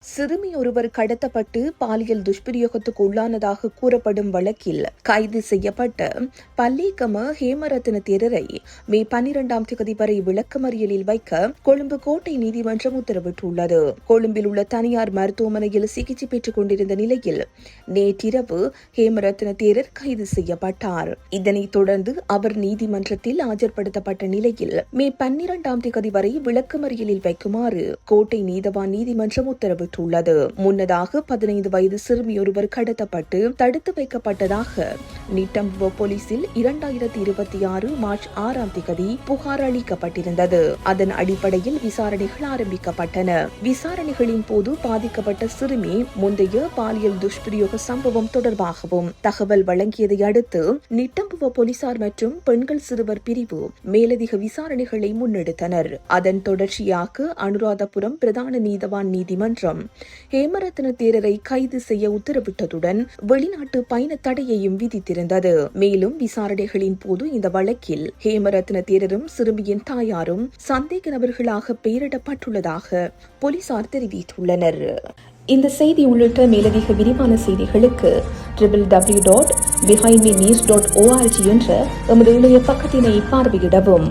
சிறுமி ஒருவர் கடத்தப்பட்டு பாலியல் துஷ்பிரயோகத்துக்கு உள்ளானதாக கூறப்படும் வழக்கில் கைது செய்யப்பட்ட பல்லேகம ஹேமரத்ன தேரரை மே 12ஆம் தேதி வரை விளக்கமறியலில் வைக்க கொழும்பு கோட்டை நீதிமன்றம் உத்தரவிட்டுள்ளது. கொழும்பில் உள்ள தனியார் மருத்துவமனையில் சிகிச்சை பெற்றுக் கொண்டிருந்த நிலையில் நேற்றிரவு ஹேமரத்ன தேரர் கைது செய்யப்பட்டார். இதனைத் தொடர்ந்து அவர் நீதிமன்றத்தில் ஆஜர்படுத்தப்பட்ட நிலையில் மே 12ஆம் தேதி வரை விளக்கமறியலில் வைக்குமாறு கோட்டை நீதவான் நீதிமன்றம் உத்தரவிட்டுள்ளது. முன்னதாக 15 வயது சிறுமியொருவர் கடத்தப்பட்டு தடுத்து வைக்கப்பட்டதாக நிட்டம்புவ போலீசில் 2026 மார்ச் 6ஆம் தேதி புகார் அளிக்கப்பட்டிருந்தது. அதன் அடிப்படையில் விசாரணைகள் ஆரம்பிக்கப்பட்டன. விசாரணைகளின் போது பாதிக்கப்பட்ட சிறுமி முந்தைய பாலியல் துஷ்பிரயோக சம்பவம் தொடர்பாகவும் தகவல் வழங்கியதை அடுத்து நிட்டம்புவ போலீசார் மற்றும் பெண்கள் சிறுவர் பிரிவு மேலதிக விசாரணைகளை முன்னெடுத்தனர். அதன் தொடர்ச்சியாக அனுராதபுரம் பிரதான நீதவான் நீதிமன்றம் ஹேமரத்ன தேரரை கைது செய்ய உத்தரவிட்டதுடன் வெளிநாட்டு பயண தடையையும் விதித்திருந்தது. மேலும் விசாரணைகளின் போது இந்த வழக்கில் ஹேமரத்ன தேரரும் சிறுமியின் தாயாரும் சந்தேக நபர்களாக பெயரிடப்பட்டுள்ளதாக போலீசார் தெரிவித்துள்ளனர். இந்த செய்தி உள்ளிட்ட மேலதிக விரிவான செய்திகளுக்கு www.behindmenews.org என்ற எமது இணைய பக்கத்தினை பார்வையிடவும்.